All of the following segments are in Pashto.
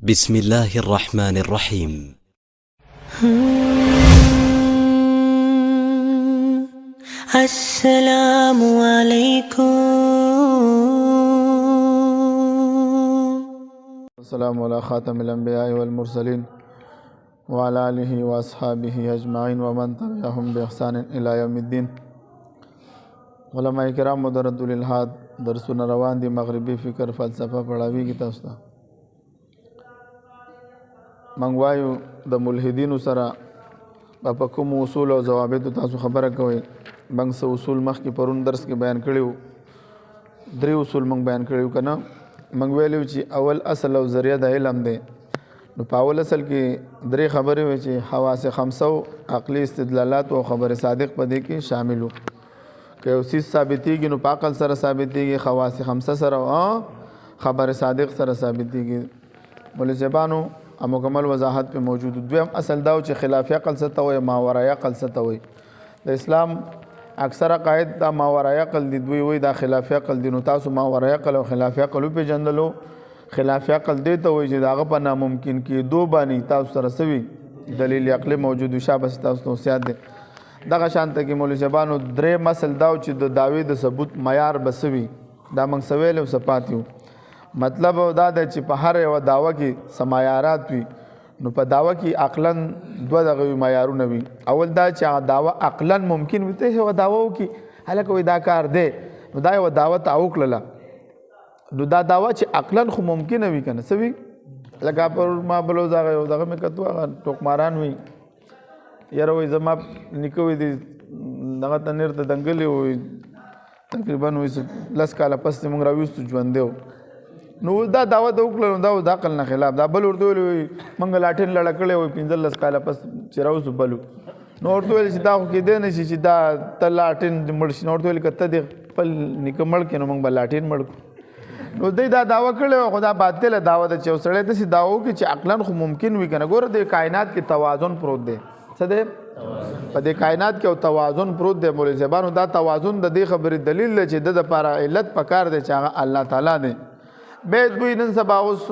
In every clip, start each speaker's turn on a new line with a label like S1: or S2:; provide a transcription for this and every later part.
S1: بسم الله الرحمن الرحيم.
S2: السلام عليكم.
S3: السلام على خاتم الأنبياء والمرسلين وعلى آله وأصحابه أجمعين ومن تبعهم بإحسان إلى يوم الدين. علماء کرام مدرد الالحاد درسونه روان دي، مغربي فکر فلسفه پڑھاویږي تاسو ته. منګوایو د ملحدینو سره په کوم اصول او ضوابط تاسو خبره کوئ. موږ څه اصول مخکې پرون درس کې بیان کړیو، 3 اصول موږ بیان کړیو کنه. موږ ویلو چې اول اصل او ذریعہ د علم دی. نو په اول اصل کې 3 خبرې وي چې حواس خمسه، عقلي استدلالات او خبر صادق په دې کې شامل وو. که یو څیز ثابتېږي نو په عقل سره ثابتېږي، حواس خمسه سره او خبر صادق سره ثابتېږي. مولوی صاحبانو مکمل وضاحت په موجود. دویم اصل دا چې خلاف عقل څه ته وایي، ماورای عقل څه ته وایي. د اسلام اکثره قاعد دا ماورای عقل دي، دوی وایي دا خلاف عقل دي. نو تاسو ماورای عقل او خلاف عقل وپېژندلو. خلاف عقل دې ته وایي چې د هغه په ناممکن کېدو باندې تاسو سره سوي دلیل عقلي موجود وي. شابه تاسو ته نصیحت دی. دغه شان ته کې مولوي صاحبانو 3 مسل دا چې د دعوې د ثبوت معیار بسوي. دا موږ سویل او سپاتیو. مطلب دا دی چې په هر یو دعوه کې سمایارات وي، نو په دعوه کې عقلاً 2 دغه معیارونه وي. اول دا چې دعوه عقلاً ممکن وي، ته یو دعوه وکړي هلکه وایي دا کار دی، نو دا یو دعوه ته وکړله. نو دا دعوه چې عقلاً خو ممکنه وي که نه څه وي. لکه پر ما بلو دغه یو دغه مې کتو هغه ټوکماران وي، یاره وایي زما نیکه وایي دغه تنیر ته دنګلې وایي تقریبا وایي 10 کاله پس موږ راویستو ژوندی و. نو دا دعوه ته وکړله، نو دا د عقل نه خلاف. دا بل ورته ویلي موږ لاټین لړه کړی وایي 15 کاله پس چې راوستو بلو. نو ورته ویل چې دا خو کېدی نه شي چې دا ته لاټین مړ شي. نو ورته ویل که ته دې خپل نیکه مړ کړې نو موږ به لاټین مړ کړو. نو دوی دا دعوه کړې وه، خو دا باطله دعوه ده چې یو سړی داسې دعوه وکړي چې عقلاً خو ممکن وي که نه. ګوره د کائنات کې توازن پروت دی. څه دی؟ په دې کائنات کې یو توازن پروت دی. مولوي صاحبانو دا توازن د دې خبرې دلیل دی چې د دپاره علت پکار دی چې هغه الله تعالی دی. بیا دوی نن سبا اوس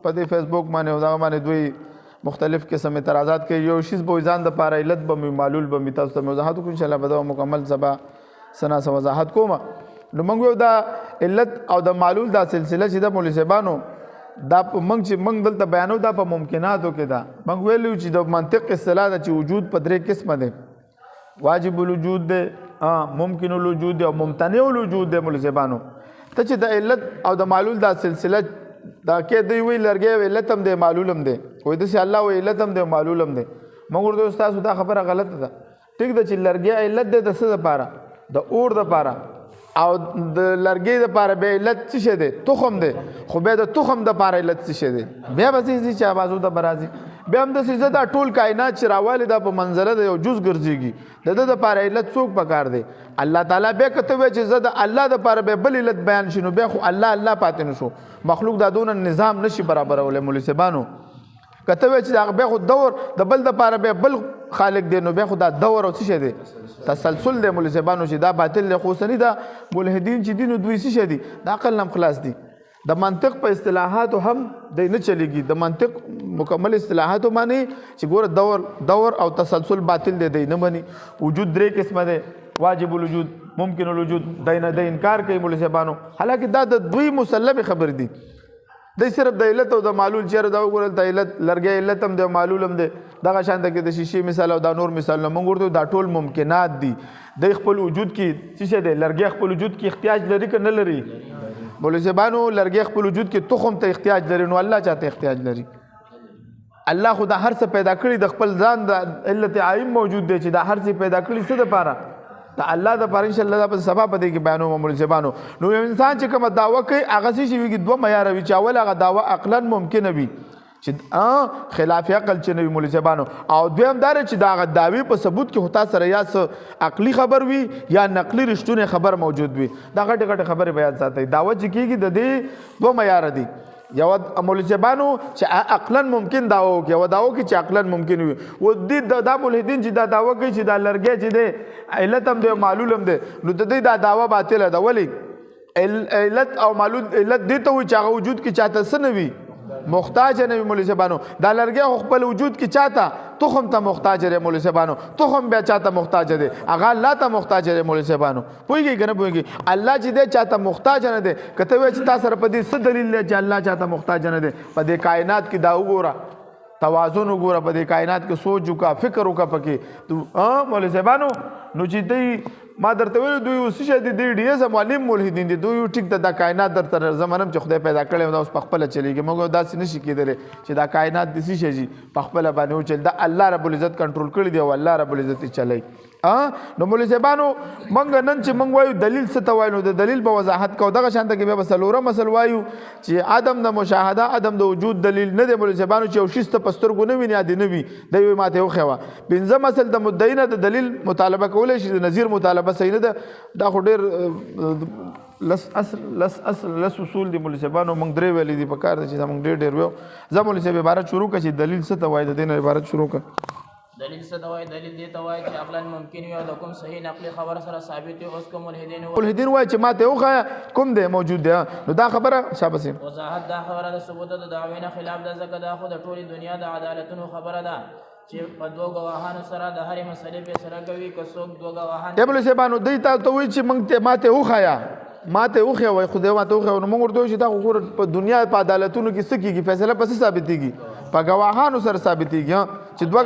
S3: په دې فیسبوک باندې او دغه باندې دوی مختلف قسم اعتراضات کوي. یو شیز به ځان دپاره علت به مې معلول به مې تاسو ته مې وضاحت وکړو. انشاءالله به دا مکمل سبا سنا څه وضاحت کوم. نو موږ ویو دا علت او د معلول دا سلسله چې د مولوي صاحبانو دا موږ چې موږ دلته بیانو دا په ممکناتو کې ده. موږ ویلو چې د منطق اصطلاح ده چې وجود په 3 قسمه دی. واجب الوجود دی، ممکن الوجود دی او ممتنع الوجود دی. مولوي صاحبانو ته چې د علت او د معلول دا سلسله دا کې دوی وی لرګی علت هم دی معلول هم دی، وایي داسې الله وایي علت هم دی معلول هم دی. موږ ورته ستاسو دا خبره غلطه ده. ټیک ده چې لرګی علت دی د څه دپاره؟ د اور دپاره. او د لرګي دپاره بیا علت څه شی دی؟ تخم دی. خو بیا د تخم دپاره علت څه شی دی؟ بیا به ځي چې آوازو ته به راځي. بیا هم داسې زه دا ټول کائنات چې راوالي دا په منزله د یو جز ګرځېږي، د ده دپاره علت څوک پکار دی؟ الله تعالی. بیا که ته وایې چې زه د الله دپاره بیا بل علت بیان شي، نو بیا خو الله پاتې نه شو. مخلوق دا دونه نظام نشي برابرولی. مولوي صاحبانو که ته وایې چې بیا خو دور د بل دپاره بیا بل خالق دی، نو بیا خو دا دور او څه شی دی؟ تسلسل دی. مولوي صاحبانو چې دا باطل دی. خو اوسني دا ملحدین چې دي نو دوی څه شی دي؟ د عقل نه هم خلاص دي. د منطق په اصطلاحاتو هم دی نه چلیږي. د منطق مکمل اصطلاحاتو باندې چې ګوره دور او تسلسل باطل دی نه مني. وجود 3 قسمه دی، واجب الوجود، ممکن الوجود. دی نه د انکار کوي مولوي صاحبانو. حالانکه دا د دوی مسلمې خبرې دي. دی صرف د علت او د معلول چېرې دا وګورل د علت لرګی علت هم دی او معلول هم دی. دغه شان ته کې د شیشې مثال او دا نور مثالونه موږ ورته دا ټول ممکنات دي. د خپل وجود کې څه شی دی؟ لرګی خپل وجود کې احتیاج لري که نه لري؟ مولوي صاحبانو لرګی خپل وجود کې تخم ته احتیاج لري، نو الله چاته احتیاج لري؟ الله خو دا هر څه پیدا کړي د خپل ځان د علت عایم موجود دی چې دا هر څه پیدا کړي څه دپاره؟ د الله دپاره. انشاءالله دا په سبا په دې کې بیانوم مولوي صاحبانو. نو یو انسان چې کومه دعوه کوي هغه څه شي وي؟ 2 معیاره وي چې اول هغه دعوه عقلاً ممکنه وي چې خلاف عقل چې نه وي مولوي صاحبانو. او دویم دا چې د هغه دعوې په ثبوت کې هتا سره یا څه عقلي خبر وي یا نقلي رښتونی خبر موجود وي. دا غټې غټې خبرې به یاد ساتئ. دعوه چې کېږي د دې 2 معیاره دي. یو مولوي صاحبانو چې عقلاً ممکن دعوه وکړي، یو دعوه کوي چې عقلاً ممکن وي. و دې دا ملحدین چې دا دعوه کوي چې دا لرګی چې دی علت هم دی معلول هم دی، نو د دې دا دعوه باطله ده. ولې؟ علت او معلول علت دې ته وایي چې هغه وجود کې چاته څه نه وي؟ محتاج نه وي مولوي صاحبانو دا لرګي خپل وجود کې چاته تخم ته محتاج دی مولوي صاحبانو تخم بیا چاته محتاج دی هغه الله ته محتاج دی مولوي صاحبانو پوهیږي کنه پوهیږي الله چې دی چاته محتاج نه دی کته وای چې تاسو سره په دې څه دلیل دی چې الله چاته محتاج نه دی په دې کائنات کې دا وګوره توازن وګوره په دې کائنات کې سوچ وکا فکر وکا پکې تو مولوي صاحبانو نو چې دی ما درته ویل دوی اوس شه دي ډي اس معلم ملحدین دي دوی ټیک د کائنات در زمانم چې خدای پیدا کړي دا اوس په خپل چلیږي موږ دا څه نشي کېدل چې دا کائنات د څه شي په خپل باندې او چل دا الله رب العزت کنټرول کړی دی او الله رب العزت چلای نو مولوي صاحبانو منګ نن چې منګ وایو دلیل څه ته وایو د دلیل په وضاحت کو دغه شانته کې به سلوره مسل وایو چې عدم د مشاهده عدم د وجود دلیل نه دی مولوي صاحبانو چې وشست پسترګو نه ویني ادي نه وي دوی ماته خو خوا بنځه مسل د مدعینه د دلیل مطالبه کولای شي د نظیر مطالبه صحیح نه ده دا خو ډېر لس اصول دي مولوي صاحبانو موږ درې ویلي دي په کار دي چې موږ ډېر ویو زه مولوي صاحب عبارت شروع کړم چې دلیل څه ته وایي د دې نه عبارت شروع کړم
S4: دلیل څه ته وایي دلیل دې ته وایي چې عقلاً ممکن وي او د کوم صحیح نقلي خبر سره ثابت وي اوس کوم
S3: ملحدین وایي چې ماته وښایه کوم دی موجود دی نو دا خبره شابه
S4: وضاحت دا خبره د ثبوت د دعوی نه خلاف ده ځکه دا خو د ټولې دنیا د عدالتونو خبره ده چې په دوه ګواهانو سره د هرې مسلې فیصله کوي که څوک دوه ګواهان
S3: مولوي صاحبانو دوی ته وایي چې موږ ماته وښایه ماته وخه وای خدای ماته وخه نو موږ ورته چې دا خو په دنیا په عدالتونو کې څه کیږي فیصله پس ثابتېږي په گواهانو سره ثابتېږي چې دوه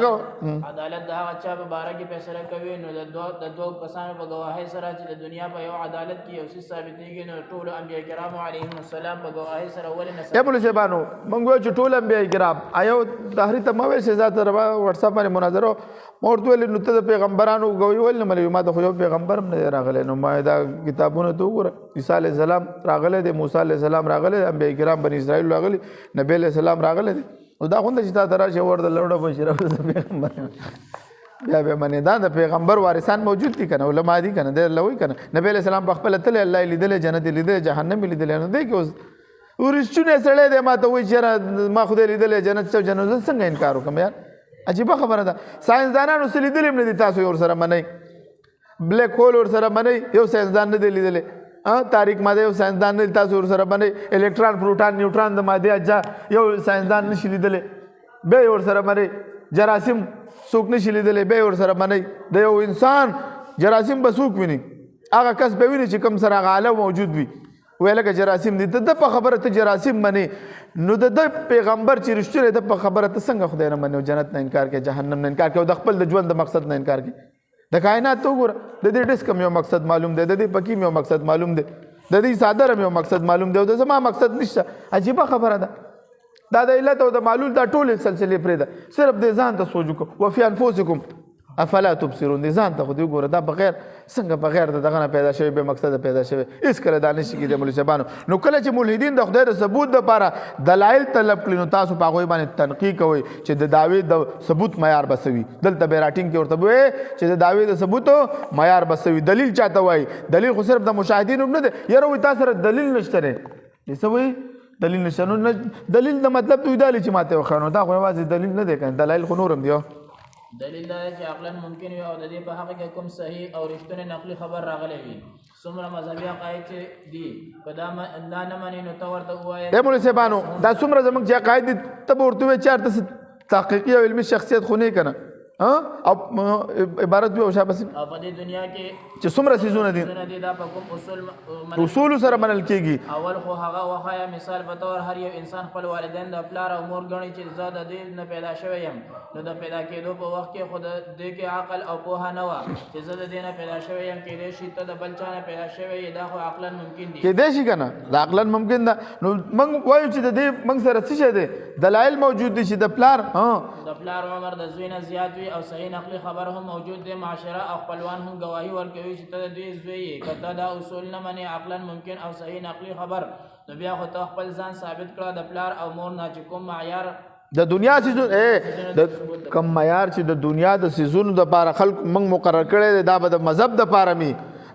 S4: عدالت د هغه چا په باره کې فیصله کوي نو د دوه کسانو په گواهۍ سره چې د دنیا په یو عدالت کې یو څه ثابتېږي نو ټول انبیاء کرام علیهم السلام په گواهۍ سره ولې نه
S3: ثابت مولوي صاحبانو موږ وایو چې ټول انبیاء کرام ایو دهری ته مو ویل ذات روا واتس اپ باندې مناظره مورته ول نو ته پیغمبرانو غوي ول نه ملي ما ته خو پیغمبر نه راغله نو ما دا کتابونه ته وګوره عیسی علی السلام راغله دي موسی علی السلام راغله انبیاء کرام بنی اسرائیل راغله نبی علی السلام راغله دي او دا خوند چې تا دراشه ور د لوړه بشره پیغمبر بیا به منی دا د پیغمبر وارثان موجود دي کنه علما دي کنه د لوی کنه نبی علیہ السلام په خپل تل الله لیدل جنت لیدل جهنم لیدل نه دی کې اوس ورشتونه سره دی ما ته وی چې ما خو دې لیدل جنت څو جنت څنګه انکار وکم یار عجیب خبره ده ساينس دانانو سره لیدل نه دي تاسو ور سره منی بلیک هول ور سره منی یو ساينس دان نه دی لیدل تاریخ ماده یو ساينس دان نه تاسو ور سره منی الکترون پروټون نیوټرون د ماده اجزا یو ساينس دان نشي لیدل به ور سره منی جراثیم څوک نشي لیدلی به ور سره منی د یو انسان جراثیم به څوک ویني هغه کس به ویني چې کوم سره هغه عالم موجود وي ویل لکه جراثیم دي د په خبره ته جراثیم منی نو د پیغمبر چې رښتینی د په خبره ته څنګه خدای نه منو جنت نه انکار کوي جهنم نه انکار کوي د خپل د ژوند د مقصد نه انکار کوي د کائنات ته وګوره د دې ډیسک یو مقصد معلوم دی د دې پکې یو مقصد معلوم دی د دې صادره یو مقصد معلوم دی او د زما مقصد نشته عجیب خبره ده دا د علت او د معلول دا ټول سلسله پرې ده صرف د ځان ته سوچ وکړه وفي انفسکم افلا تبصرون دي ځان ته خو دی وګوره دا بغیر څنګه بغیر د دغه نه پیدا شوی به مقصد پیدا شوی اس کله دانش کې د مولوي صاحبانو نو کله چې ملحدین د خدای د ثبوت لپاره دلایل طلب کړي نو تاسو په هغه باندې تنقیق کوئ چې د دعوی د ثبوت معیار بسوي دلته به راټینګ کې ورته وي چې د دعوی د ثبوت معیار بسوي دلیل چاته وای دلیل خو صرف د مشاهدین نه دی یره وي تاسو سره دلیل نشته نه څه دلیل نشته نو دلیل د مطلب دوی دلی چې ماته وخانو دا خو یوازې دلیل نه دی کنه دلایل خو نورم دی
S4: دلیل دا چې عقلاً ممکن وي او د دې په حق کې کوم صحیح او رښتونی نقلي خبر راغلی وي څومره مذهبي عقاید چې دي که دا نه منې نو ته ورته ووایې
S3: مولوي صاحبانو دا څومره زموږ چې عقاید دي ته به ورته وایې چې هلته تحقیقي او علمي شخصیت خو نه که نه او عبارت به او شابه
S4: او په دې دنیا کې
S3: چې څومره څیزونه دي
S4: دا په کوم
S3: اصول سره منل کېږي
S4: اول خو هغه وښایه مثال په طور هر یو انسان خپل والدین د پلار او مور ګڼي چې زه د دې نه پیدا شوی یم نو د پیدا کېدو په وخت کې خو د دې کې عقل او پوهه نه وه چې زه د دې نه پیدا شوی یم کېدای شي ته د بل چا نه پیدا شوی یې دا خو عقلاً ممکن دي
S3: کېدای شي که نه دا عقلاً ممکن ده نو موږ وایو چې د دې موږ سره څه شی دی دلایل موجود دي چې د
S4: پلار عمر د زوی نه زیات وي او صحیح نقلي خبر هم موجود دی معاشره او خپلوان هم گواهی ورکوي چې ته د دوی زوی یې که ته دا اصول نه منې عقلاً ممکن او صحیح نقلي خبر نو بیا خو ته خپل ځان ثابت کړه د پلار او مور نه چې کوم معیار
S3: د دنیا سیزون د کم معیار چې د دنیا د سیزونو دپاره خلک موږ مقرر کړی دی دا به د مذهب دپاره مي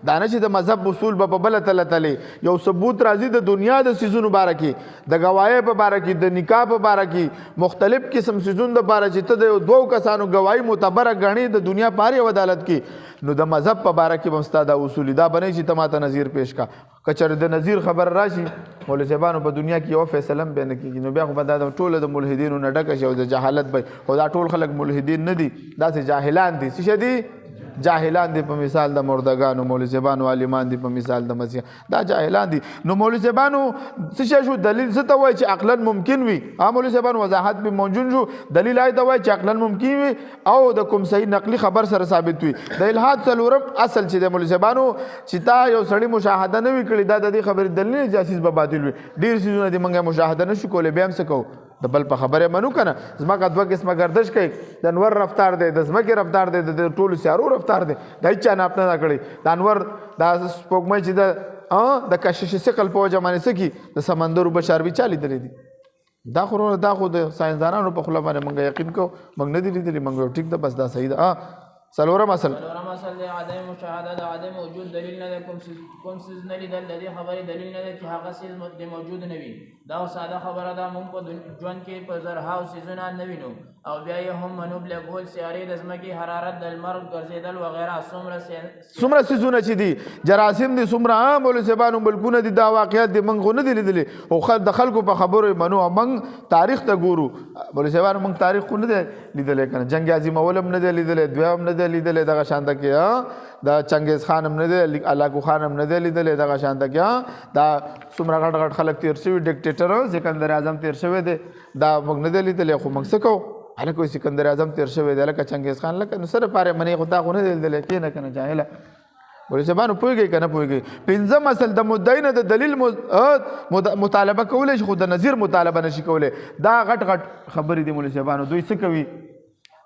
S3: دا نه چې د مذهب اصول به په بله تله تلې یو ثبوت راځي د دنیا د څیزونو باره کې د ګواهۍ په باره کې د نکاح په باره کې مختلف قسم څیزونو د باره چې ته د یو دوو کسانو ګواهي معتبره ګڼې د دنیا په هر یو عدالت کې نو د مذهب په باره کې به هم ستا دا اصول دا به نه چې ته ماته نظیر پیش کا که چېرې د نظیر خبر راشي مولوي صاحبانو په دنیا کې یو فیصله هم بیا نه کېږي نو بیا خو به دا ټوله د ملحدینو نه ډکه شي او د جهالت به خو دا ټول خلک ملحدین نه دي داسې جاهلان دي څه شی دي جاهلان دي په مثال د مردگانو مولوي صاحبانو عالمان دي په مثال د مسیح دا جاهلان دي نو مولوي صاحبانو څه شی شو دلیل څه ته وایي چې عقلا ممکن وي مولوي صاحبانو وضاحت به موجود شو دلیل آی ته وایي چې عقلا ممکن وي او د کوم صحیح نقلي خبر سره ثابت وي د الحاد څلورم اصل چې د مولوي صاحبانو چې تا یو سړی مشاهده نه وي کړې دا د دې خبرې دلیل جاسیس به باطل وي ډېر څیزونه دې موږ مشاهده نه شو کولی بیا هم څه کوو د بل په خبره منو کنه ځمکه دوه قسمه گردش کوي د انور رفتار دی د ځمکې رفتار دی د ټولو سیارو رفتار دی دا هیچا ناپ نه کړی د انور دا سپوږمۍ چې د کشش ثقل په وجه باندې څه کي د سمندرو بشار وي چا لیدلی دي دا خو د ساینسدانانو په خوله باندې موږ یقین کوو موږ نه دي لیدلي موږ ټیک ده بس دا صحیح ده څلورم اصل
S4: دی عدم مشاهده د عدم وجود دلیل نه ده کوم څیز نه لیدل د دې خبرې دلیل نه ده چې هغه څیز د موجود نه وي دا ساده خبره ده موږ په ژوند کې په زرهاو څیزونه نه وینو او بیا یې هم منو بلګول سیارې د ځمکې حرارت د لمر ګرځېدل وغیره څومره څیزونه چې دي جراثیم دي څومره مولوي صاحبانو ملکونه دي دا واقعیت دي موږ خو نه دي لیدلي او د خلکو په خبرو یې منو او موږ تاریخ ته ګورو مولوي صاحبانو موږ تاریخ خو نه دی لیدلی که نه جنګ عظیم اول هم نه دی لیدلی دویم نه دی لیدلی دغه شانته کې دا چنګیز خان هم نه دی علاقو خان هم نه دی لیدلی دغه شانته کې دا څومره غټ غټ خلک تېر شوي ډیکټیټر سکندر اعظم تېر شوی دی دا موږ نه دی لیدلی خو موږ څه کوو هلکه وایي سکندر اعظم تېر شوی دی هلکه چنګیز خان لکه نو سره پارې منې خو تا خو نه دی لیدلی کښېنه که نه جاهله مولوي صاحبانو پوهېږئ که نه پوهېږئ پنځم اصل د مدعي نه د دلیل مطالبه کولی شي خو د نظیر مطالبه نشي کولی دا غټ غټ خبرې دي مولوي صاحبانو دوی څه کوي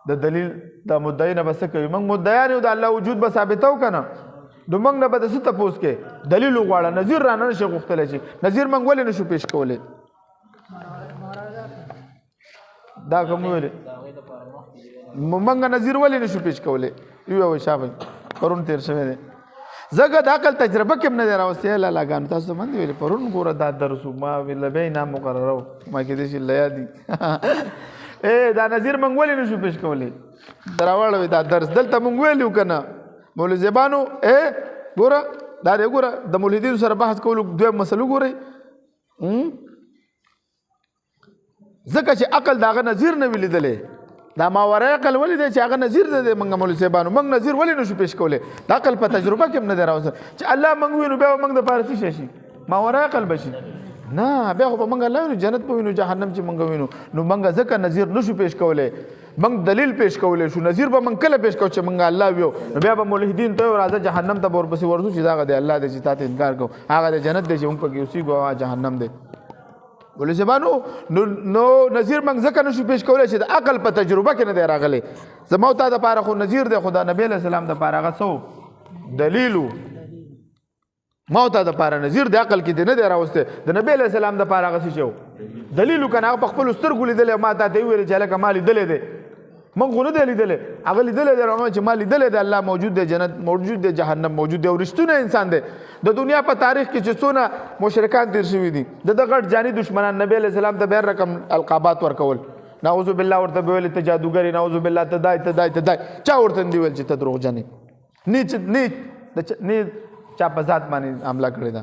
S4: د دلیل د مدعي نه به څه کوي موږ مدعیان یو د الله وجود به ثابتو که نه نو موږ نه به د څه تپوس کې دلیل وغواړه نظیر رانه نشي غوښتلی شي نظیر موږ ولې نشو پیش کولی دا کوم ویلې موږ نظیر ولې نشو پیش کولی یو شابه پرون تیر شوی دی زګه د عقل تجربه کې نه دی راوستې لالاګانو تاسو باندې ویلې پرون ګوره دا درس ما ویل به انعام مقرره ما کې دې شي لیا دي دا نظیر موږ ولې نشو پیش کولی دراوړ دا درس دلته موږ ویلو کنه مولوي صاحبانو ګوره دا دی ګوره د ملحدینو سره بحث کولو دویم مسلو ګورئ ځکه چې عقل د هغه نظیر نه وي لیدلی دا ماورای عقل ولې دی چې هغه نظیر دی موږ مولوي صاحبانو موږ نظیر ولې نشو پیش کولی د عقل په تجربه کې هم نه دی راوستلی چې الله موږ وینو بیا به موږ دپاره څه شی شي ماورای عقل به شي نه بیا خو به موږ الله وینو جنت به وینو جهنم چې موږ وینو نو موږ ځکه نظیر نشو پیش کولی موږ دلیل پیش کولی شو نظیر به موږ کله پیش کوو چې موږ الله ویو نو بیا به ملحدین ته راځه جهنم ته به ورپسې ورځو چې دغه دی الله دی چې تا ته انکار کوو هغه د جنت دی چې موږ پکې اوسېږو هغه جهنم دی مولوي صاحبانو نو نظیر موږ ځکه نشو پیش کولی چې د عقل په تجربه کې نه دی راغلی زما او تا دپاره خو نظیر دی خو د نبي علیه السلام دپاره هغه څه دلیل ما او تا دپاره نظیر د عقل کې دی نه دی راوستی د نبي علیه السلام دپاره هغه څه شی و دلیل که نه هغه په خپلو سترګو لیدلی ما تا ته یې وویلې چې هلکه ما لیدلی دی موږ خو نه دی لیدلی هغه لیدلی دی چې ما لیدلی دی الله موجود دی جنت موجود دی جهنم موجود دی او رښتونه انسان دی د دنیا په تاریخ کې چې څونه مشرکان تیر شوي دي د غټ جاني دشمنان نبی علیه السلام ته بیا رقم القابات ورکول نعوذ بالله ورته به ویل ته جادوګرې نعوذ بالله ته دای چا ورته نه ویل چې ته دروغجن یې چا په ذات باندې حمله کړې ده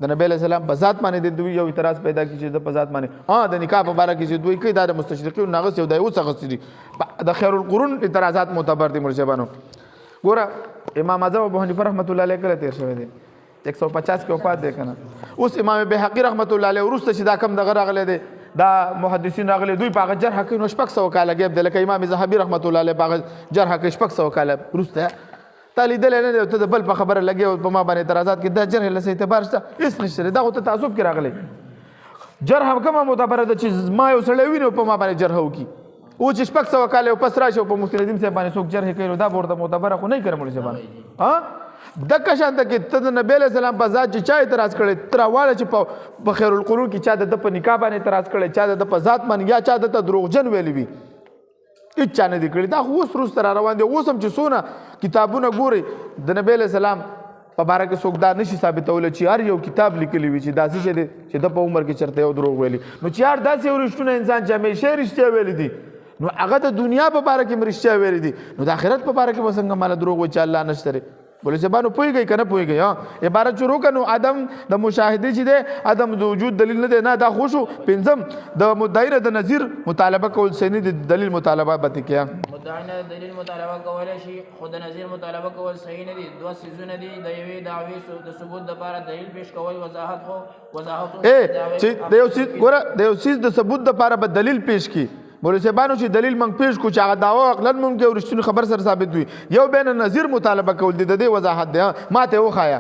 S4: د نبی علیه السلام په ذات باندې د دوی یو اعتراض پیدا کړي چې د په ذات باندې د نکاح په باره کې چې دوی کوي دا د مستشرقینو نه اخیستي او دا یې اوس اخیستي دي د خیر القرون اعتراضات معتبر دي مولوي صاحبانو ګوره امام اعظم ابو حنیفه رحمت الله علیه کله تیر شوی دی 150 کې وفات دی که نه اوس امام بهقي رحمت الله علیه وروسته چې دا کم دغه راغلی دی دا محدثین راغلی دوی په هغه جرحه کوي نو 600 کاله ګیپ دی لکه امام ذهبي رحمت الله علیه په هغه جرحه کوي 600 کاله وروسته تا لیدلی نه دی ته د بل په خبره لګې او په ما باندې اعتراضات کې دا جرح له څه اعتبار شته هېڅ نشته دا خو ته تعصب کې راغلی جرح کومه معتبره ده چې ما یو سړی ویني په ما باندې جرح وکړي او چې 600 کاله او پس راشي او په مفتي ندیم صاحب باندې څوک جرح کوي نو دا به ورته معتبره خو نه یې کړی مولوي صاحبانو دغه شانته کې ته د نبی علیه السلام په ذات چې چا اعتراض کړی ته راواله چې په خیر القرون کې چا د په نکاح باندې اعتراض کړی چا د په ذات باندې یا چا د ته دروغجن ویلی وي هیڅ چا نه دي کړي دا خو اوس وروسته را روان دي اوس هم چې څونه کتابونه ګوري د نبی علیه السلام
S3: په باره کې څوک دا نشي ثابتولی چې هر یو کتاب لیکلی وي چې داسې شی دی چې د په عمر کې چېرته یو دروغ ویلي نو چې هر داسې یو رښتونه انسان چې همیشه رښتیا ویلي دي نو هغه د دنیا په باره کې هم رښتیا ویلي دي نو د آخرت په باره کې به څنګه ماله دروغ وایي چې الله نشته دی بولې صاحبانو پوهېږئ که نه پوهېږئ عبارت شروع کړه نو عدم د مشاهدې چې دی عدم د وجود دلیل نه دی نه دا خو شو پنځم د مدعي نه د نظیر مطالبه کول صحیح د دلیل مطالبه به ترې کړه
S4: مدعي نه د دلیل مطالبه کولی شي خو د نظیر مطالبه کول صحیح نه دي دوه څیزونه دي د یوې دعوې د ثبوت دپاره دلیل پیش کول وضاحت
S3: چې د یو څیز ګوره د یو څیز د ثبوت دپاره به دلیل پیش کړي مولوي صاحبانو چې دلیل موږ پیش کړو چې هغه دعوه عقلاً ممکن او رښتونې خبر سره ثابت وي یو بین نظیر مطالبه کول دي د دې وضاحت دی ما ته وښایه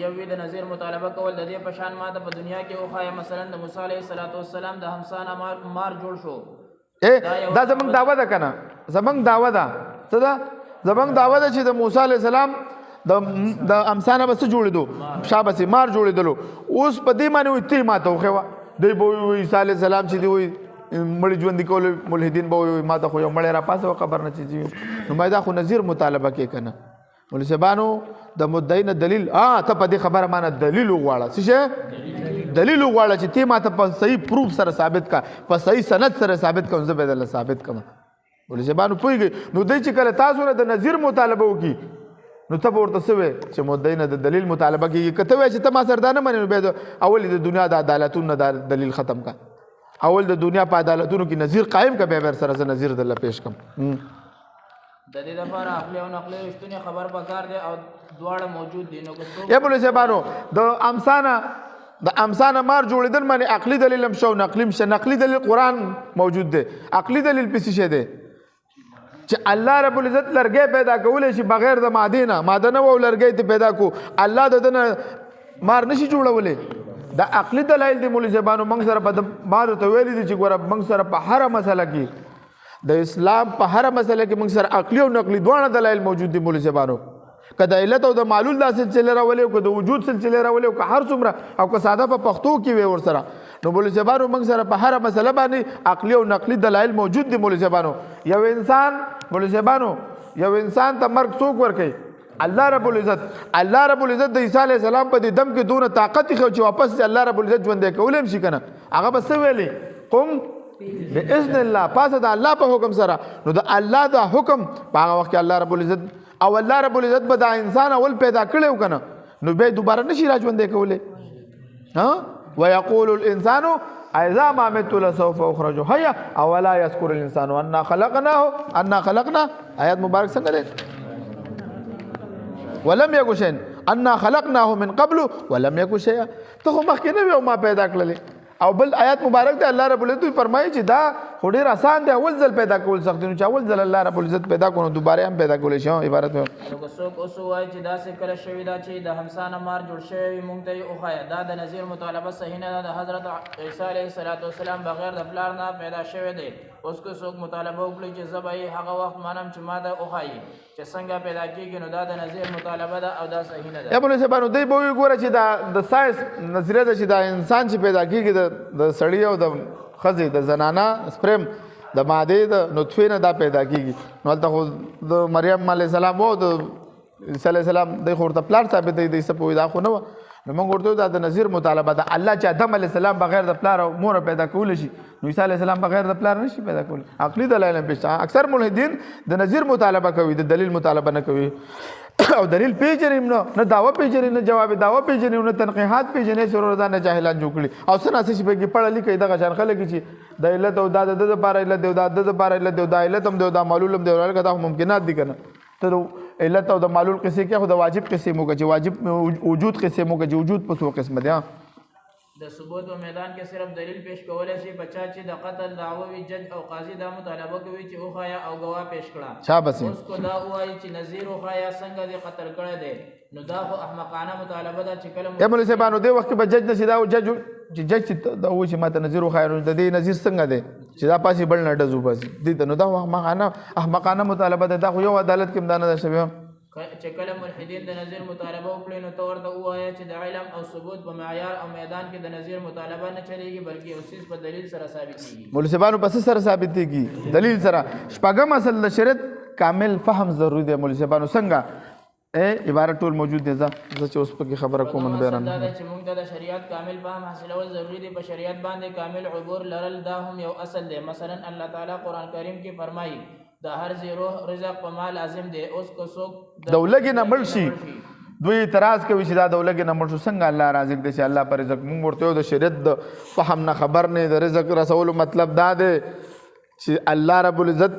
S4: یو د نظیر مطالبه کول د دې په شان ما ته په دنیا کې وښایه مثلا د موسی علیه السلام د همسانه مار جوړ شو
S3: دا زمونږ دعوه ده که نه زمونږ دعوه ده څه ده زمونږ دعوه ده چې د موسی علیه السلام د همسانه به څه جوړېدو شابسې مار جوړېدلو اوس په دې باندې وایي ته ما ته وښیوه دوی به وایي عیسی علیه السلام چې دی وایي مړي ژوندي کول ملحدین به وایي ما ته خو یو مړی راپاسه قبر نه چې نو باید دا خو نظیر مطالبه کې که نه مولوي صاحبانو د مدعي نه دلیل ته په دې خبره مانه دلیل وغواړه څه شی دلیل وغواړه چې ته ما ته په صحیح پروف سره ثابت کا په صحیح سند سره ثابت کوم زه به درله ثابت کوم مولوي صاحبانو پوهېږئ نو دی چې کله تاسو نه د نظیر مطالبه وکړي نو ته به ورته څه وایې چې مدعي نه د دلیل مطالبه کېږي که ته وایې چې ته ما سره دا نه منې نو بیا اول د دنیا د عدالتونو نه دا دلیل ختم کا اول د دنیا په عدالتونو کې نظیر قائم کا بیا سره زه نظیر درله پیش کړم
S4: د دې لپاره عقلي او نقلي رښتونی خبر پکار دی او دواړه موجود دي نو
S3: یا مولوي صاحبانو د امثانه مار جوړېدل باندې عقلي دلیل هم شو نقلي هم شته نقلي دلیل قرآن موجود دی عقلي دلیل پسې شی دی چې الله رب العزت لرګی پیدا کولی شي بغیر د مادې نه ماده نه و لرګی ته پیدا کو الله د ده نه مار نشي جوړولی دا عقلي دلایل دي مولوي صاحبانو موږ سره په ما درته ویلي دي چې ګوره موږ سره په هره مسله کې د اسلام په هره مسله کې موږ سره عقلي او نقلي دواړه دلایل موجود دي مولوي صاحبانو که د علت او د معلول دا سلسله راولي او که د وجود سلسله راولي او که هر څومره او که ساده په پښتو کې وي ورسره نو مولوي صاحبانو موږ سره په هره مسله باندې عقلي او نقلي دلایل موجود دي مولوي صاحبانو یو انسان مولوي صاحبانو یو انسان ته مرګ څوک ورکوي الله رب العزت د عیسی علیه السلام په دې دم کې دونه طاقت خو چې واپس الله رب العزت ژوندی کولی هم شي که نه هغه به څه ویلي قم باذن الله پاسه د الله په حکم سره نو د الله د حکم په هغه وخت کې الله رب العزت او الله رب العزت به دا انسان اول پیدا کړی و که نه نو بیا دوباره نشي را ژوندی کولی ویقول الانسان اذا ما مت لسوف اخرج حیا اولا یذکر الانسان انا خلقنا آیات مبارک څنګه دی ولم یکو شیئا انا خلقناه من قبل ولم یکو شیئا ته خو مخکې نه وي او ما پیدا کړلې او بل آیات مبارک دی الله رب العزت فرمایي چې دا خو ډېر آسان دی اول ځل پیدا کول سخت دی نو چې اول ځل الله رب العزت پیدا کړو نو دوباره هم پیدا کولی شي عبارت
S4: نو که څوک اوس ووایي چې داسې کله شوي ده چې د همسانه مار جوړ شوی وي مونږ ته یې وښایه دا د نظیر مطالبه صحیح نه ده د حضرت عیسی علیه السلام بغیر د پلار نه پیدا شوی دی اوس که څوک مطالبه وکړي چې زه به یې هغه وخت منم چې ما ته وښایي چې څنګه پیدا کېږي نو دا د نظیر مطالبه ده او دا صحیح نه ده
S3: یا مولوي صاحبانو دوی به وایي ګوره چې دا د ساینس نظریه ده چې دا انسان چې پیدا کېږي د سړي او د ښځې د زنانه سپرم د مادې د نطفې نه دا پیدا کېږي نو هلته خو د مریم علیه السلام و د عیسی علیه السلام دی خو ورته پلار ثابت دی څه پوهېږي دا خو نه وه نو موږ ورته دا د نظیر مطالبه ده الله چې آدم علیه السلام بغیر د پلار او مور پیدا کولی شي نو عیسی علیه السلام بغیر د پلار نشي پیدا کولی عقلي دلایل هم پیش اکثر ملحدین د نظیر مطالبه کوي د دلیل مطالبه نه کوي او دلیل پیژنې نه دعوه پیژنې نه جواب دعوه پیژنې نه تنقیحات پیژنې چې روزانه جاهلان جوړ کړي او څه ناسې چې پکې پړه لیکي دغه شان خلک چې د علت او دا د ده دپاره علت دی او دا د ده دپاره علت دی او دا علت هم دی او دا معلول هم دی ورلکه دا ممکنات دي که نه ته د علت او د معلول قصې کې خو د واجب قصې مو که چې واجب وجود قصې مو که چې وجود په څو قسمه دی
S4: د ثبوت په میدان کې صرف دلیل پیش کولی شي په چا چې د قتل دعوه وي جج او قاضي دا مطالبه کوي چې وښایه او ګواه پیش کړه
S3: شابسې
S4: اوس کو دا ووایي چې نظیر وښایه څنګه دې قتل کړی دی نو دا خو احمقانه مطالبه ده چې کله
S3: یا مولوي صاحبانو دې وخت کې به جج نشي دا جج چې دا وایي چې ما ته نظیر وښایه نو د دې نظیر څنګه دی چې دا پاسې بل نه ډز وباسي دې ته نو دا احمقانه مطالبه ده دا خو یو عدالت کې هم دا نه ده شوی
S4: چې کله ملحدین د نظیر مطالبه وکړي نو ته ورته ووایه چې د علم او ثبوت په معیار او میدان کې د نظیر مطالبه نه چلیږي بلکې یو څیز په دلیل سره ثابتېږي
S3: مولوي صاحبانو په څه سره ثابتېږي دلیل سره شپږم اصل د شریعت کامل فهم ضروري دی مولوي صاحبانو څنګه عبارت ټول موجود دي. زه چې اوس پکې خبره کوم نو بیان
S4: دا چې موږ د شریعت کامل فهم حاصلول ضروری دی. په شریعت باندې کامل عبور لرل دا هم یو اصل دی. مثلا الله تعالی قرآن کریم کې فرمایي د هر ذی روح رزق په ما لازم دی. اوس کو څوک
S3: د ولګې نه مړ شي دوی اعتراض کوي چې دا د ولګې نه مړ شو څنګه الله رازق دی چې الله پر رزق موږ ورته د شریعت د فهم نه خبر نه د رزق رسولو مطلب دا دی چې الله رب العزت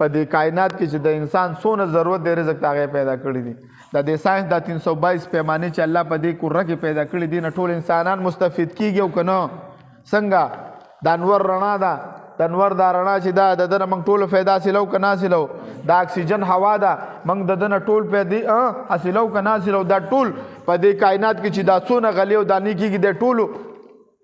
S3: په دې کائنات کې چې د انسان څونه ضرورت دی رزق ته هغه پیدا کړی دي. د ساينس د 322 پیمانې چې الله په دې کره کې پیدا کړی دي نه ټول انسانان مستفید کیږي او کنه څنګه د انور رڼا ده د انور دا رڼا چې دا د دنه موږ ټول فایده حاصلو کنه حاصلو د اکسیجن هوا ده موږ د دنه ټول پیدا حاصلو کنه حاصلو دا ټول په دې کائنات کې چې دا څونه غلی او دانی کېږي د ټولو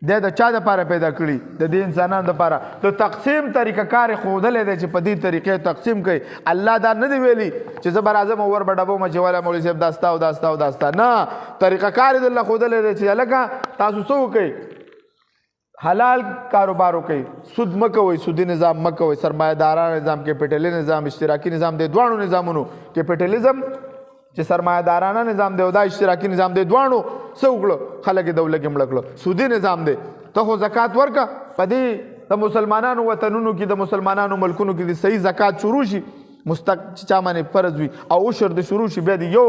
S3: د چا د لپاره پیدا کړي د دې انسانانو لپاره د تقسیم طریقه کار خودلې دی چې په دې طریقې تقسیم کوي. الله دا نه دی ویلي چې زبر اعظم اور بډبو مچواله مولوی صاحب داستا او داستا او داستا نه طریقه کار د الله خودلې دی چې لکه تاسو څه کوي حلال کاروبار کوي سود مکوي سودی نظام مکوي سرمایه‌دارانه نظام کیپټالیزم نظام اشتراکي نظام د دوانو نظامونو کیپټالیزم چې سرمایه‌دارانه نظام دی او دا اشتراکي نظام دی دوانو څه وکړو خلک د دولت کې مړکړو سودی نظام دی ته خو زکات ورکا په دې د مسلمانانو وطنونو کې د مسلمانانو ملکونو کې د صحیح زکات شروع شي مستق چا باندې فرض وي او عشر د شروع شي بیا دی یو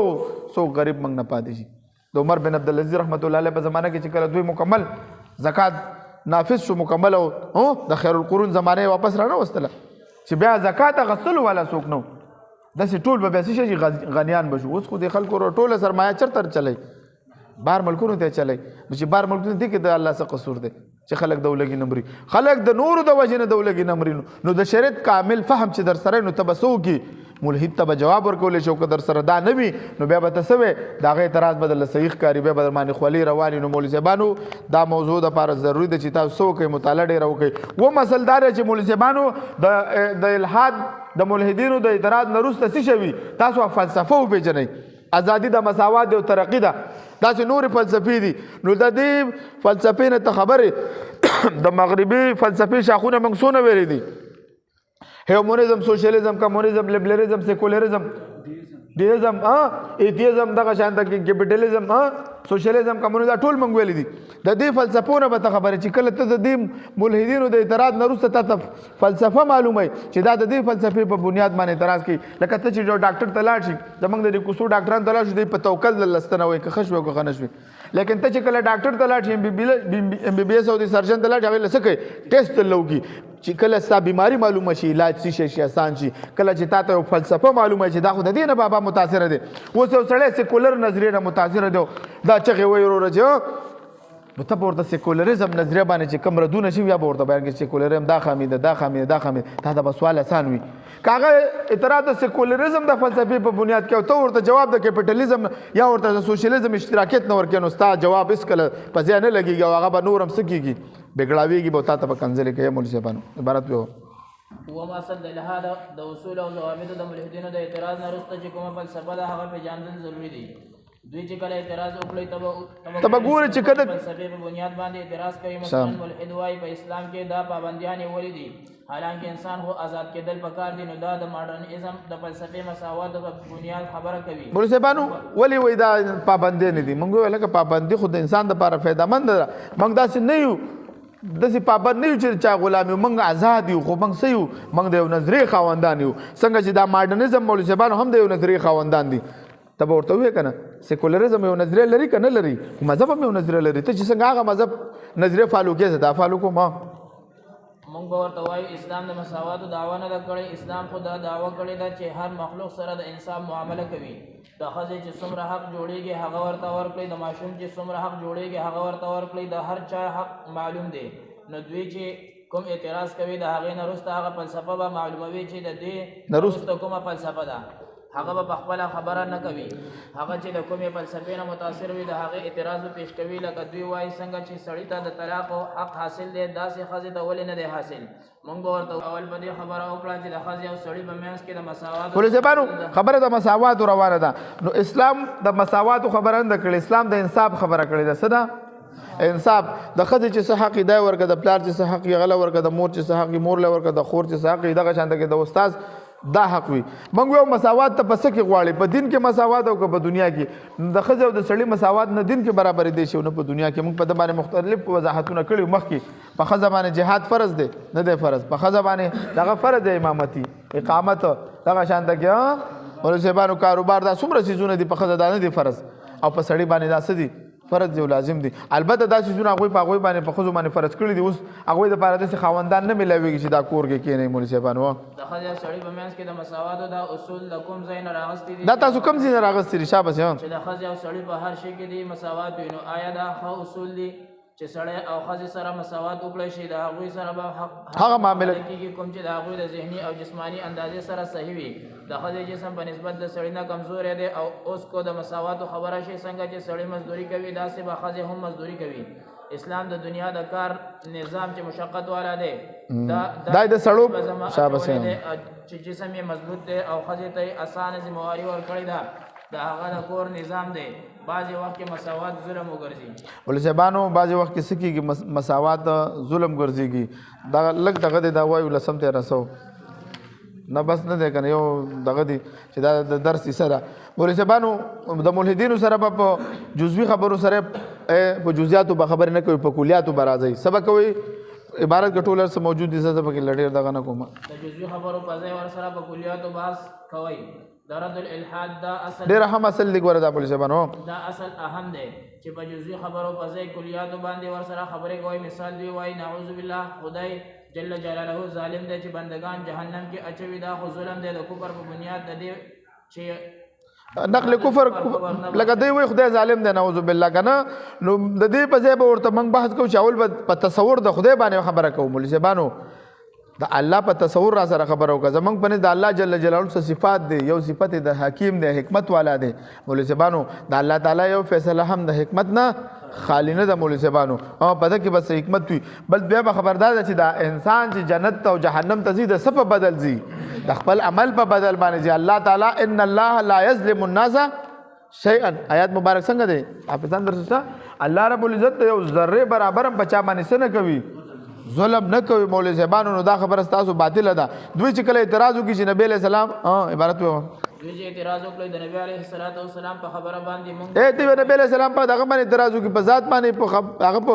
S3: سو غریب منګ نه پاتې شي. د عمر بن عبد العزيز رحمت الله علیه په زمانه کې چې کله دوی مکمل زکات نافذ شو مکمل او د خیر القرون زمانه واپس را نه وستله چې بیا زکات غسل ولا څوک نو داسې ټول به بیا شي غنیان بشو. اوس خو د خلکو ټوله سرمایه چرته چلی بار ملکونو ته چلی چې بار ملکونو ته کې د الله څخه قصور دی چې خلک د ولګي نمرې خلک د نور د وجه نه د ولګي نمرې نو د شریعت کامل فهم چې در سره نو تبسو کې ملحد ته جواب ورکول شو که در سره دا نه وي نو بیا به تسوي دا غي اعتراض بدل صحیح کاری بیا به باندې خولي رواني نو مولوی صاحبانو دا موضوع د لپاره ضروری ده چې تاسو کوی مطالعه ډیر وکړي. و مسلدار چې مولوی صاحبانو د الحاد د ملحدینو د اعتراض نه وروسته څه شوي تاسو فلسفه وپېژنئ ازادي د مساوات او ترقی ده دا چې نور فلسفي دي نو د دې فلسفې نه ته خبرې د مغربي فلسفي شاخونه موږ څونه ویلي دي هیومنزم سوشلیزم کمونیزم لیبرلیزم سیکولریزم ډیزم ایتیزم دغه شان د کیپټالیزم سوشلیزم کمونیزم ټول موږ ویلي دي. د دې فلسفونو به خبره چې کله ته د دې ملحدینو د اعتراض نه وروسته ته فلسفه معلومه چې دا د دې فلسفې په بنیاد باندې اعتراض کوي لکه ته چې ډاکټر ته لاړ شي زموږ د کوڅو ډاکټران ته لاړ شي په توکل لستنه وي که خښ وي که خنش وي لیکن ته چې کله ډاکټر ته لاړ شي ام بي بي اس او د سرجن ته لاړ شي هغه لسه کوي ټیسټ لوګي چې کله ستا بیماری معلومه شي علاج شي آسان شي کله چې تا ته فلسفه معلومه شي دا خو د دې نه بابا متاثر دي اوس یو سړی سیکولر نظریه نه متاثر دی دا چغې وایي وروره چې نو ته به ورته سیکولریزم نظریه باندې چې کوم ردونه شي بیا به ورته بیان کړي سیکولریزم دا خامي ده دا خامي ده دا خامي دا د سوال آسان وي که هغه اعتراض د سیکولریزم د فلسفې په بنیاد کې او ته ورته جواب د کیپټالیزم یا ورته د سوشلیزم اشتراکیت نه ورکړي نو ستا جواب هېڅکله په ځای نه لګېږي او هغه به نور هم څه کېږي بګړاوېږي به تا ته به کنځلې کوي مولوي صاحبانو عبارت ویو
S4: وما اصل د لهدا د اصول او ضوابطو د ملحدینو د اعتراض نه وروسته چې کومه فلسفه ده هغه پېژندل ضروري دي. دوی چې کله اعتراض وکړي
S3: ته به ګورې چې کله
S4: فلسفې په بنیاد باندې اعتراض کوي مثلا ملحد وایي په اسلام کې دا پابندیانې ولې دي حالانکه انسان خو آزاد کېدل پکار دي نو دا د ماډرنیزم د فلسفې مساوات په بنیاد خبره کوي.
S3: مولوي صاحبانو ولې وایي دا پابندۍ نه دي موږ ویل لکه پابندي خو د انسان دپاره فایدهمند ده موږ داسې نه یو داسې پابند نه یو چې چا غلام یو موږ آزاد یو خو موږ څه یو موږ د یو نظریې خاوندان یو څنګه چې دا ماډرنیزم مولوي صاحبانو هم د یو نظریې خاوندان دي. ته به ورته ووایې که نه سیکولریزم یو نظریه لري که نه لري مذهب هم یو نظریه لري ته چې څنګه هغه مذهب نظریه فالو کړې دا فالو کوم
S4: موږ به ورته وایو اسلام د مساواتو دعوه نه ده کړې اسلام خو دا دعوه کړې ده چې هر مخلوق سره د انصاف معامله کوي د ښځې چې څومره حق جوړېږي هغه ورته ورکړئ د ماشوم چې څومره حق جوړېږي هغه ورته ورکړئ د هر چا حق معلوم دی. نو دوی چې کوم اعتراض کوي د هغې نه وروسته هغه فلسفه به معلوموي چې د دې نه وروسته کومه فلسفه ده هغه به په خپله خبره نه کوي هغه چې د کومې فلسفې نه متاثر وي د هغې اعتراض به پیش کوي لکه دوی وایي څنګه چې سړي ته د طلاق حق حاصل دی داسې ښځې ته ولې نه دی حاصل. موږ به ورته اول په دې خبره وکړه چې د ښځې او سړي په منځ کې د مساوات
S3: مولوي صاحبانو خبره د مساواتو روانه ده نو اسلام د مساواتو خبره نه ده کړې اسلام د انصاف خبره کړې ده څه ده انصاف د ښځې چې څه حق دی ورکړه د پلار چې څه حق یې غله ورکړه د مور چې څه حق یې مور له ورکړه د خور چې څه حق یې دغه شانته کې د استاد دا حق وي. موږ یو مساوات ته په څه کې غواړي؟ په دین کې مساوات او که په دنیا کې؟ د ښځې او د سړي مساوات نه دین کې برابرې دی شي او نه په دنیا کې. موږ په ده باندې مختلف وضاحتونه کړي مخکې. په ښځه باندې جهاد فرض دی نه دی فرض؟ په ښځه باندې دغه فرض دی امامتي اقامت دغه شان ته کې مولوي صاحبانو کاروبار دا څومره څیزونه دي په ښځه دا نه دي فرض او په سړي باندې دا څه دي فرض دی او لازم دی. البته دا څیزونه هغوی په هغوی باندې په ښځو باندې فرض کړي دي. اوس هغوی دپاره داسې خاوندان نه میلاویږي چې دا کور کې کښېنئ مولوي صاحبانو.
S4: د ښځې او سړي په منځ کې د مساواتو دا اصول د کوم ځای نه راغستي دي؟
S3: دا تاسو کوم ځای نه راغستي دي؟ شاباس.
S4: چې د ښځې او سړي په هر شي کې دي مساوات وي، نو آیا دا ښه اصول دي چې سړی او ښځې سره مساوات وکړی شي؟ د هغوی سره به
S3: هغه معامله
S4: کېږي کوم چې د هغوی د ذهني او جسماني اندازې سره صحیح وي. د ښځې جسم په نسبت د سړي نه کمزوری دی او اوس کو د مساواتو خبره شي څنګه چې سړی مزدوري کوي داسې به ښځې هم مزدوري کوي. اسلام د دنیا د کار نظام چې مشقت والا دی
S3: دا د سړو شاباس
S4: چې جسم یې مضبوط دی او ښځې ته یې اسانه ذمهواري ورکړې ده، د هغه د کور نظام دی. بعضې وخت کې مساوات ظلم وګرځي.
S3: مولوي صاحبانو بعضې وخت کې څه کېږي مساوات ظلم ګرځېږي. دغه لږ دغه دی دا وایو لسم 1300 نه بس نه دی که نه یو دغه دی چې دا د درس حصه ده. مولوي صاحبانو د ملحدینو سره به په جزوي خبرو سره په جزیاتو به خبرې نه کوي، په کلیاتو به راځئ. څه به کوئ؟ عبارت کې ټول څه موجود دي، زه پکې ډېر دغه نه کوم.
S4: د جزوي خبرو په ځای ورسره په کلیاتو بحث کوئ. د رد الالحاد دا اصل
S3: ډېر اهم اصل دی. ګوره دا مولوي صاحبانو
S4: دا اصل اهم دی چې په جزوي خبرو په ځای کلیاتو باندې ورسره خبرې کوئ. مثال دی وایي نعوذ بالله خدای جل جلاله ظالم دی چې بندگان جهنم کې اچوي. دا خو ظلم دی د کفر په بنیاد د دې چې
S3: نقل کفر لکه دی وایي خدای ظالم دی نعوذ بالله که نه. نو د دې په ځای به ورته موږ بحث کوو چې اول به په تصور د خدای باندې خبره کوو. مولوي صاحبانو د الله په تصور را سره خبره وکړه. زمونږ په نس د الله جل جلاله څه صفات دی. یو صفت د حکیم دی، حکمت والا دی. مولوي صاحبانو د الله تعالی یو فیصله هم د حکمت نه خالی نه ده. مولوي صاحبانو په ده کې بس حکمت وي. بل بیا به خبردار ده چې دا انسان چې جنت ته او جهنم ته ځي د څه په بدل ځي؟ د خپل عمل په بدل باندې ځي. الله تعالی ان الله لا یظلم الناس شیئا آیات مبارک څنګه دی حافظان درسته؟ الله رب العزت یو ذره برابر هم بچا باندې څه نه کوي، ظلم نه کوي. مولوي صاحبانو نو دا خبره ستاسو باطله ده. دوی چې کله اعتراض وکړي چې نبی علیہ السلام عبارت وو
S4: دوی چې اعتراض وکړي د نبی علیه السلام په خبره باندې مونږ
S3: دوی نبی علیہ السلام په دغه باندې اعتراض وکړي، په ذات باندې په هغه په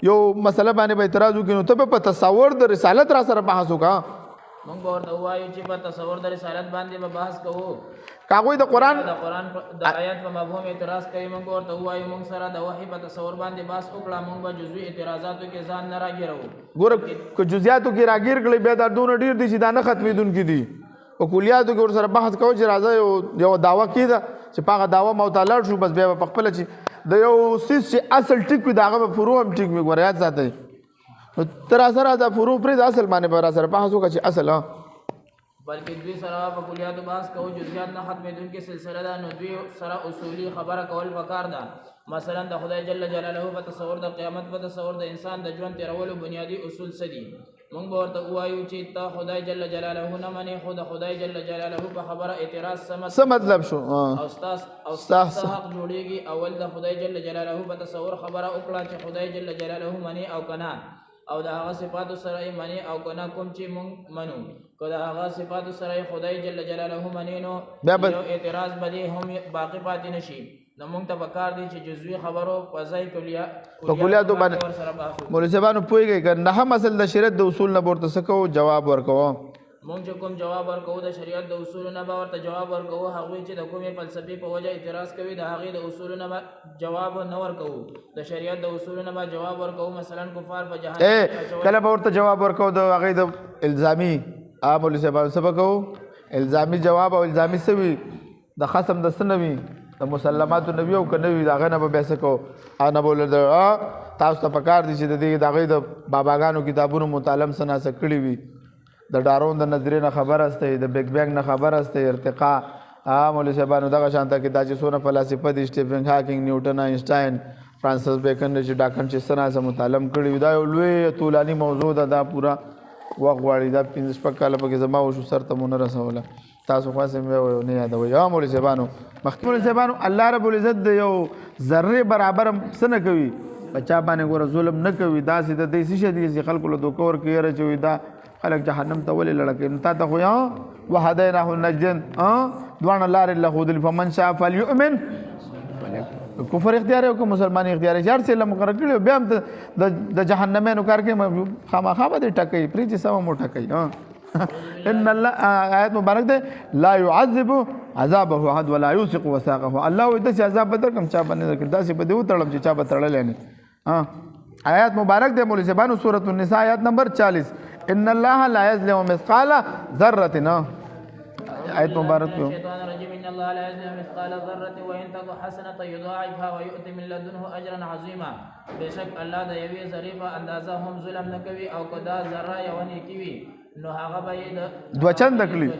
S3: یو مسله باندې به اعتراض وکړي، نو ته په تصور د رسالت را سره بحث وکړه.
S4: مونږ به ورته ووایو چې په تصور د رسالت باندې به بحث کوو.
S3: هغوی د قرآن
S4: د آیات په مفهوم اعتراض کوي. مونږ ورته ووایو مونږ سره د وحي په تصور باندې بحث وکړه. مونږ به جزوي اعتراضاتو کې ځان نه راګیرو.
S3: ګوره که جزیاتو کې راګیر کړئ بیا دا دونه ډېر دي چې دا نه ختمېدونکي دي. په کلیاتو کې ورسره بحث کوو چې راځه یو دعوه کېده چې په هغه دعوه موته لاړ شو، بس بیا به په خپله چې د یو څیز چې اصل ټیک وي د هغه به فروع هم ټیک وي. ګوره یاد ساتئ. نو ته را سره دا فروع پرېږده، اصل باندې به را سره بحث وکړه چې اصل
S4: بلکې دوی سره په کلیاتو بحث کوو. جزئیات نه ختمېدونکې سلسله ده، نو دوی سره اصولي خبره کول پکار ده. مثلا د خدای جل جلاله په تصور، د قیامت په تصور، د انسان د ژوند تېرولو بنیادي اصول څه دي؟ مونږ به ورته ووایو چې ته خدای جل جلاله نه منې، خو د خدای جل جلاله په خبره اعتراض څه
S3: مطلب شو؟
S4: او ستاسو حق جوړېږي. اول د خدای جل جلاله په تصور خبره وکړه چې خدای جل جلاله منې او که نه، او د هغه صفاتو سره یې منې او که نه کوم چې مونږ منو. که د هغه صفاتو سره یې خدای جل جلاله منې نو یو اعتراض به دې هم باقي پاتې نه شي. نو مونږ ته پکار دی چې جزوي خبرو په ځای
S3: کلیاتو باندې مولوي صاحبانو پوهېږئ که نهم اصل د شریعت د اصول نه به ورته څه کوو؟ جواب ورکوو.
S4: مونږ چې کوم جواب ورکوو د شریعت د اصولو نه به ورته جواب ورکوو. هغوی چې د کومې فلسفې په وجه اعتراض کوي د هغې د اصولو نه به جواب نه ورکوو، د شریعت د اصولو نه به جواب ورکوو. مثلا کفار په جهنم
S3: کله به ورته جواب ورکوو د هغې د الزامي مولوي صاحبانو څه به کوو؟ الزامي جواب او الزامي څه وي؟ د خصم د څه نه وي؟ د مسلماتو نه وي او که نه وي د هغې نه به بیا څه کوو؟ نه به تاسو ته پکار دي چې د هغې د باباګانو کتابونو مطالعه څه ناسه کړي وي. د ډارون د نظریې نه خبر هستئ، د بیگ بینګ نه خبر هستئ، ارتقا مولوي صاحبانو دغه شانته کې دا چې څونه فلاسفه دي، سټیفن هاکینګ، نیوټن، آینسټاین، فرانسس بیکن چې ډاکن چې څه ناسه مطالعه کړي وي. دا یو لوی طولاني موضوع ده، دا پوره وخت غواړي. دا 15 کاله پکې زما وشو سر ته مو نه رسوله. تاسو خاصه مې نه یادوئ. مولوي صاحبانو مخکې مولوي صاحبانو الله رب العزت د یو ذرې برابر څه نه کوي، په چا باندې ګوره ظلم نه کوي. داسې د دې څه شی دي چې خلکو له دوکه ورکوي یاره چې وایي دا خلق جهنم ته ولې لړکې تا ته خو وهديناه النجدين دوانه لارې له ښودلي فمن شاء فليؤمن کفر اختیار او که مسلمان اختیار چار څه له مقرر کړي بیا هم د جهنمینو کار کې خامخا به دې ټکوي پرې چې سم مو ټکوي ان الله آیت مبارک ده لا يعذب عذابه احد ولا يوثق وثاقه الله دې عذاب بدر کم چا باندې درکړ داسې به دې وتړم چې چا به تړلې نه آیات مبارک ده مولوی زبانو سورۃ النساء آیت نمبر 40 ان الله لا يظلم مثقال ذره آیت مبارک کو
S4: الشیطان الرجیم ان الله لا یظلم مثقال ذره وان تك حسنه یضاعفها ويؤتي من لدنه اجرا عظیما بشک الله د یوې ظریفه اندازه هم ظلم نه کوي او کدا ذره یو نه کوي نو هغه به
S3: دو چند کلی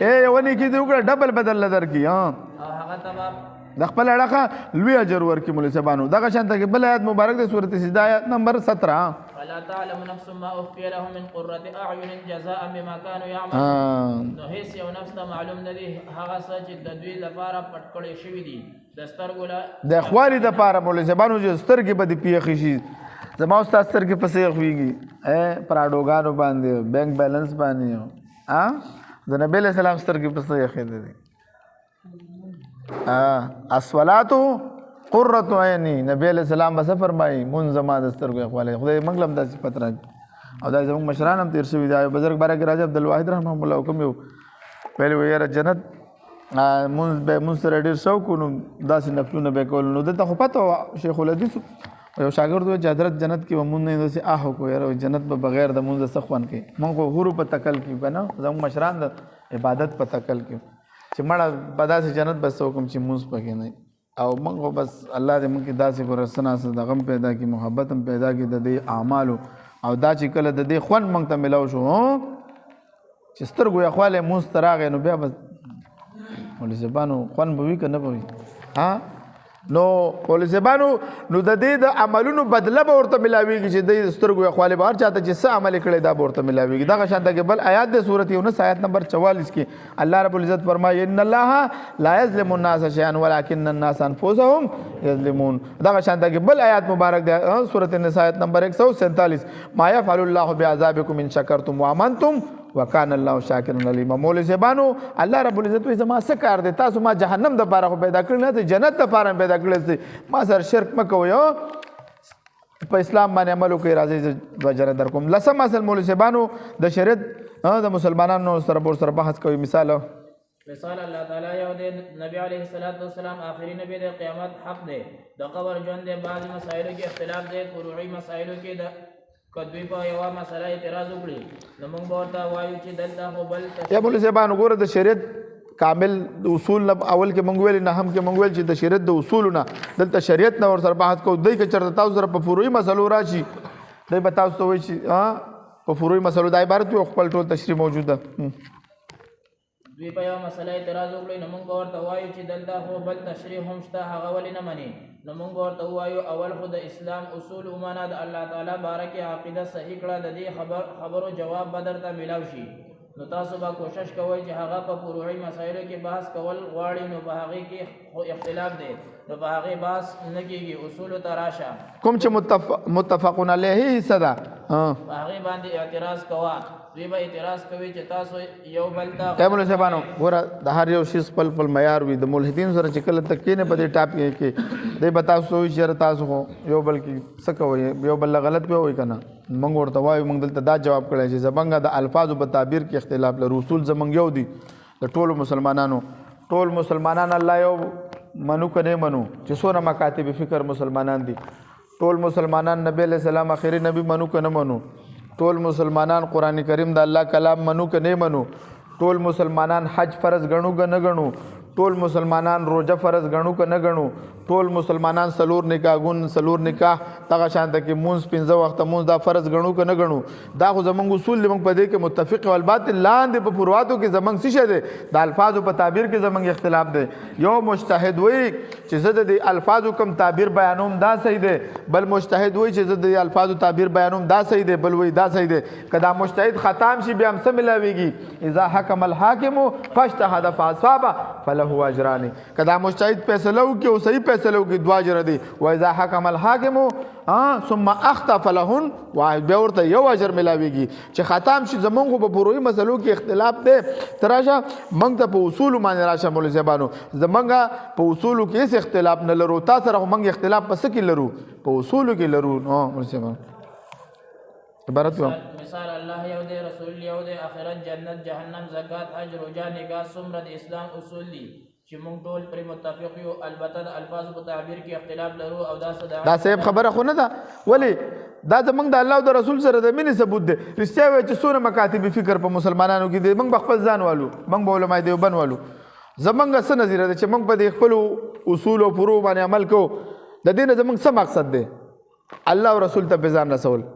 S3: یو نه کی دی وکړه ډبل بدل لدر کی
S4: او هغه تبا
S3: د خپل اړه لوی اجر ورکړي مولوی صاحبانو دغه شانته کې بل آیت مبارک ده سورۃ سجدہ آیت نمبر 17
S4: ولا تعلم نفس ما اخفي لهم من قرة اعين جزاء بما كانوا يعملون نو هیڅ یو نفس ته معلوم نه دی هغه څه چې د دوی لپاره پټ کړی شوی دی د سترګو د
S3: اخوالي د پاره مولوی صاحبانو چې سترګې به دې پیښې شي زما استاد سترګې پسې خوېږي پراډوګانو باندې بینک بیلنس باندې د نبی علیہ السلام سترګې پسې خېدې دي الصلاتو قرۃ عینی نبی علیہ السلام بس فرمایي مون زما د سترګو اخواله خدای منګلم د صفات راځي او دا زموږ مشران هم تیر شوی دی بزرګ بارک راځي عبد الواحد رحمه الله کوم یو پهل ویره جنت مون به مون سره ډیر شوق نو داسې نفلونه به کول نو دته خو پته شیخ الحدیث یو شاګرد و حضرت جنت کې مون نه داسې آهو کو یاره جنت به بغیر د مونږ سخوان کې مونږ هورو په تکل کې کنه زموږ مشران د عبادت په تکل کې چې مړه بداسې جنت بس حکم چې مونږ پکې نه او موږ بس الله دې موږ داسې ورسنه د غم پیدا کی محبت هم پیدا کی د دې اعمالو او دا چې کله د دې خوند موږ ته ملاو شو چې سترګو یې خواله مونږ تراغې نو بیا بس مولوی زبانو خوند به وي که نه به وي نو مولوی زبانو نو د دې د عملونو بدله به ورته ملاویږي چې د سترګو یې خواله به هر چاته چې څه عمل کړی دا به ورته ملاویږي دغه شانته کې بل آیات د سورۃ یونس آیت نمبر 44 کې الله رب العزت فرمایي ان الله لا یظلم الناس شیئا ولكن الناس انفسهم یظلمون دغه شانته کې بل آیات مبارک ده سورۃ النساء آیت نمبر 147 ما يفعل الله بعذابكم ان شکرتم وامنتم وکان الله شاکرا علیما مولوی زبانو الله رب العزت وي زما څه کار دی تاسو ما جهنم د پاره خو پیدا کړل نه جنت د پاره پیدا کړل ما سره شرک مکوئ په اسلام باندې عمل وکړئ راځي وجر در کوم لسم اصل مولوی زبانو د شریعت د مسلمانانو سره بحث کوي مثال
S4: الله تعالی یو د نبی علیه الصلاۃ والسلام آخري نبی د قیامت حق دی د قبر ژوند د بعض مسایلو کې اختلاف دی فروعي مسایلو کې د کدوی په یو مسله اعتراض وکړي نو موږ ورته وایو چې دلته خو بل
S3: یا مولوی صاحبانو ګوره د شریعت کامل اصول اول کې موږ ویل نه هم کې موږ ویل چې د شریعت د اصولونه دلته شریعت نه ور سره بحث کوو دوی کې چرته تاسو سره په فروعي مسلو راشي دوی به تاسو ته وایي چې په فروعي مسلو د عبارت یو خپل ټول تشریح موجوده
S4: دوی په یو مسله اعتراض وکړي نو موږ ورته وایو چې دلته خو بل تشریح هم شته هغه ولې نه مني نو موږ ورته وایو اول خو د اسلام اصول ومنه د الله تعالی بارکه عقیده صحیح کړه د دې خبرو جواب به درته میلاو شي نو تاسو به کوشش کوئ چې هغه په فروعي مسایلو کې بحث کول غواړي نو په هغې کې اختلاف دی نو په هغې بحث نه کېږي اصولو ته راشه
S3: کوم چې متفقون علیه حصه ده
S4: په هغې باندې اعتراض کوه دوی به اعتراض کوي چې تاسو یو بل ته
S3: مولوی صاحبانو ګوره د هر یو شي خپل معیار وي د ملحدین سره چې کله ته کښېنې په دې ټاپک کې دی به تاسو وایي چې یاره تاسو خو یو بل کې څه کوئ یو بل غلط پې وایي که نه موږ ورته وایو موږ دلته دا جواب کړی چې زموږ د الفاظو په تعبیر کې اختلاف لرو اصول زموږ یو دي د ټولو مسلمانانو ټول مسلمانان الله یو منو که نه منو چې څونه مکاتب فکر مسلمانان دي ټول مسلمانان نبی علیہ السلام آخري نبی منو که نه منو ټول مسلمانان قرآن کریم د الله کلام منو که نه منو ټول مسلمانان حج فرض ګڼو که نه ګڼو ټول مسلمانان روزه فرض ګڼو که نه ګڼو ټول مسلمانان سلور نکاح دغه شانته کې مونځ 15 وخته مونځ دا فرض ګڼو که نه ګڼو دا خو زمونږ اصول دی موږ په دې کې متفق والباطل لاندې په فروعاتو کې زمونږ څه شی دی د الفاظو په تعبیر کې زمونږ اختلاف دی یو مجتهد وایي چې زه د الفاظو کم تعبیر بیانوم دا صحیح دی بل مجتهد وایي چې زه د الفاظو تعبیر بیانوم دا صحیح دی بل وایي دا صحیح دی که دا مجتهد خطا هم شي بیا هم څه ملاویږي اذا حکم الحاکم فاجتهد فاصاب فله اجران کدا مجتهد فیصله وکي او صحیح فیصله وکي دوا اجر دي و اذا حكم الحاكم ثم اخطا فلهن بیا ورته یو اجر ملاويږي چې ختم شي زمونږ په فروعي مسلو کې اختلاف دی تراشه موږ ته په اصول باندې راشه مول زبانو زمونږ په اصول کې هیڅ اختلاف نه لرو تاسو سره موږ اختلاف پس کې لرو په اصول کې لرو نو مول زبانو عبارت
S4: مثال الله یو دی رسول یو دی اخرت جنت جهنم زکات حج روزه نکاح څومره د اسلام اصول دي چې موږ ټول پر متفق یو البته د الفاظ په تعبیر کې اختلاف لرو او دا
S3: صاحب خبره خو نه ده ولی دا زمونږ د الله او د رسول سره د مینې ثبوت دی رښتیا وایي چې څونه مکاتب فکر په مسلمانانو کې دي موږ خپل ځان والو موږ به علماء دیوبند والو زمونږ څه نظریه ده چې موږ په دې خپل اصول او فروع باندې عمل کوو د دې نه زمونږ څه مقصد دی الله او رسول ته په ځان رسول